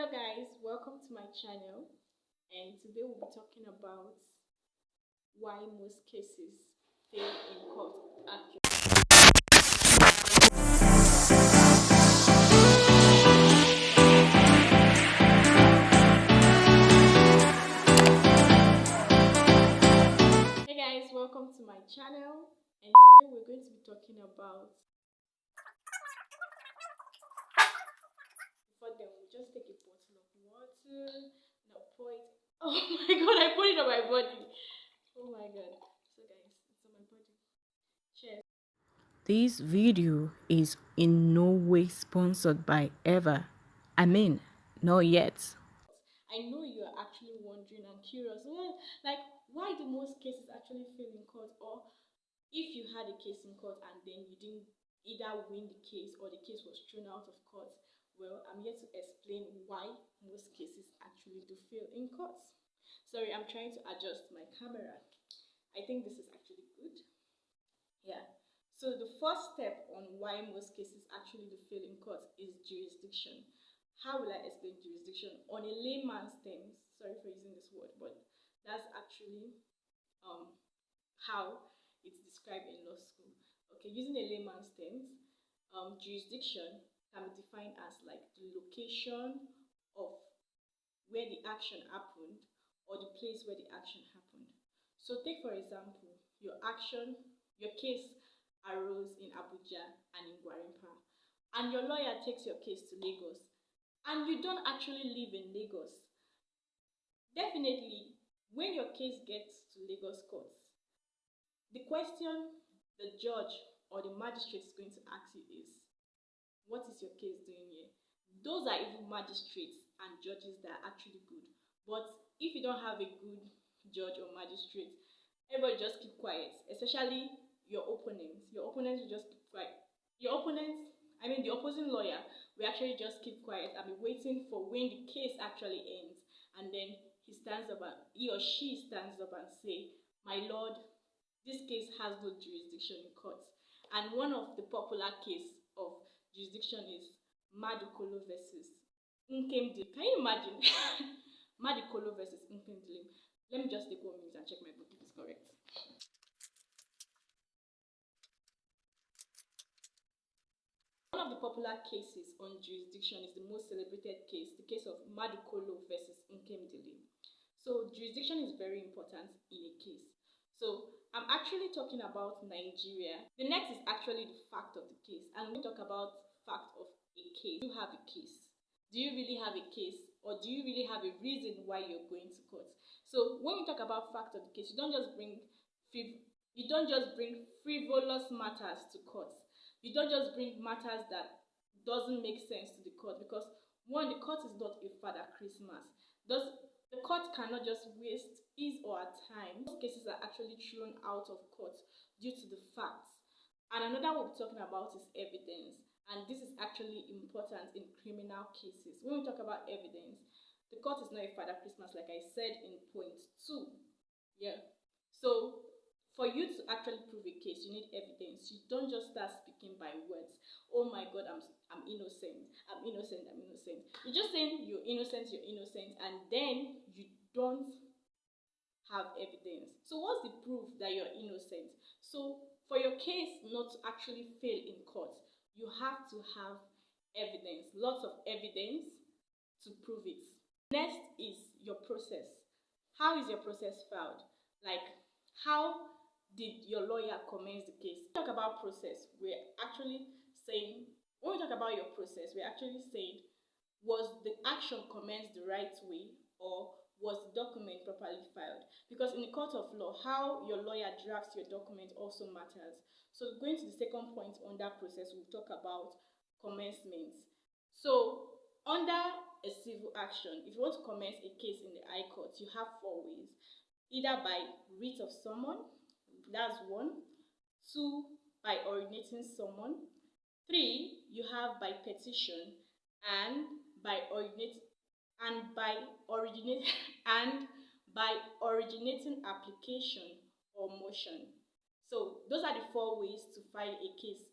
Hello guys, welcome to my channel, and today we'll be talking about why most cases fail in court actually. Hey guys, welcome to my channel, and today we're going to be talking about, before then we'll just take a bottle of water, now pour it. Oh my god, I put it on my body. Oh my god. So guys, it's on my body. Cheers. This video is in no way sponsored by Ever. I mean, not yet. I know you're actually wondering and curious, well, like, why do most cases actually fail in court? Or if you had a case in court and then you didn't either win the case or the case was thrown out of court, well, I'm here to explain why most cases actually do fail in court. Sorry, I'm trying to adjust my camera. I think this is actually good. Yeah. So the first step on why most cases actually do fail in court is jurisdiction. How will I explain jurisdiction on a layman's terms? Sorry for using this word, but that's actually um, how it's described in law school. Okay, using a layman's terms, jurisdiction can be defined as like the location of where the action happened or the place where the action happened. So take for example, your case arose in Abuja and in Gwarimpa, and your lawyer takes your case to Lagos, and you don't actually live in Lagos. Definitely, when your case gets to Lagos courts, the question the judge or the magistrate is going to ask you is, what is your case doing here? Those are even magistrates and judges that are actually good. But if you don't have a good judge or magistrate, everybody just keep quiet, especially your opponents. Your opponents will just keep quiet. Your opponents, I mean the opposing lawyer, will actually just keep quiet and be waiting for when the case actually ends. And then he or she stands up and say, my lord, this case has no jurisdiction in court. And one of the popular case of jurisdiction is Madukolo versus Nkemdi. Can you imagine? Madukolo versus Nkemdi. Let me just take 1 minute and check my book if it's correct. One of the popular cases on jurisdiction is the most celebrated case, the case of Madukolo versus Nkemdi. So jurisdiction is very important in a case. So I'm actually talking about Nigeria. The next is actually the fact of the case. And when we talk about fact of a case, do you have a case? Do you really have a case? Or do you really have a reason why you're going to court? So when we talk about fact of the case, you don't just bring frivolous matters to court. You don't just bring matters that doesn't make sense to the court, because one, the court is not a Father Christmas. The court cannot just waste his or her time. Most cases are actually thrown out of court due to the facts. And another we'll be talking about is evidence. And this is actually important in criminal cases. When we talk about evidence, the court is not a Father Christmas, like I said in point 2. Yeah. So for you to actually prove a case, you need evidence. You don't just start speaking by words. Oh my God, I'm innocent. I'm innocent. I'm innocent. You're just saying you're innocent. You're innocent, and then you don't have evidence. So what's the proof that you're innocent? So for your case not to actually fail in court, you have to have evidence, lots of evidence to prove it. Next is your process. How is your process filed? Like, how did your lawyer commence the case? When we talk about process, we're actually saying, when we talk about your process, we're actually saying, was the action commenced the right way, or was the document properly filed? Because in the court of law, how your lawyer drafts your document also matters. So going to the second point on that process, we'll talk about commencement. So under a civil action, if you want to commence a case in the High Court, you have 4 ways. Either by writ of summon, that's 1. 2, by originating summon. 3, you have by petition, and by originate and by originate and by originating application or motion. So those are the 4 ways to file a case,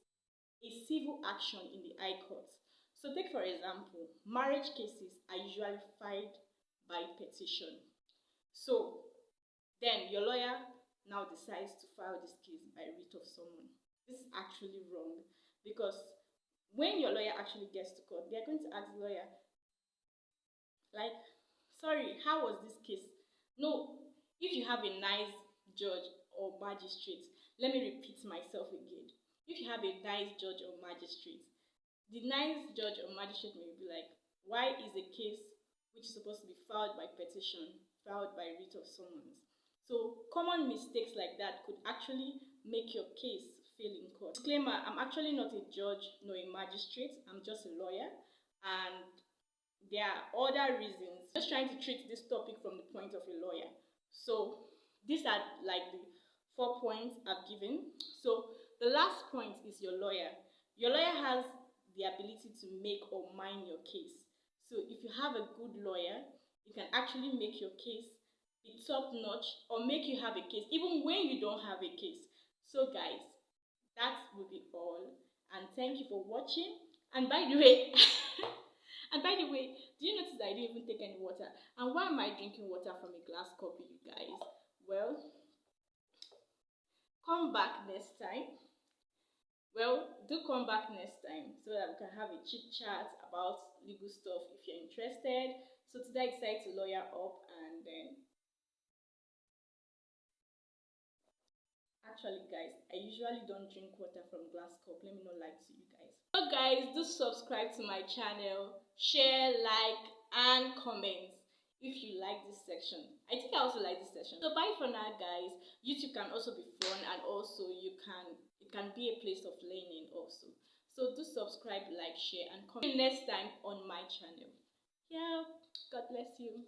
a civil action in the High Court. So take for example, marriage cases are usually filed by petition. So then your lawyer now decides to file this case by writ of summons. This is actually wrong, because when your lawyer actually gets to court, they're going to ask the lawyer, like, sorry, how was this case? No, if you have a nice judge or magistrate, let me repeat myself again. If you have a nice judge or magistrate, the nice judge or magistrate may be like, why is a case which is supposed to be filed by petition filed by writ of summons? So common mistakes like that could actually make your case fail in court. Disclaimer, I'm actually not a judge nor a magistrate. I'm just a lawyer, and there are other reasons. I'm just trying to treat this topic from the point of a lawyer. So these are like the 4 points I've given. So the last point is your lawyer. Your lawyer has the ability to make or mine your case. So if you have a good lawyer, you can actually make your case be top notch, or make you have a case even when you don't have a case. So guys, that will be all, and thank you for watching. And by the way do you notice that I didn't even take any water? And why am I drinking water from a glass cup, you guys? Well, come back next time. Do come back next time so that we can have a chit chat about legal stuff if you're interested. So today I decided to lawyer up, and then actually guys, I usually don't drink water from glass cup. Let me not lie to you guys. So guys, do subscribe to my channel, share, like, and comment if you like this section. I think I also like this section. So bye for now guys. YouTube can also be fun, and also it can be a place of learning also. So do subscribe, like, share, and comment next time on my channel. Yeah, God bless you.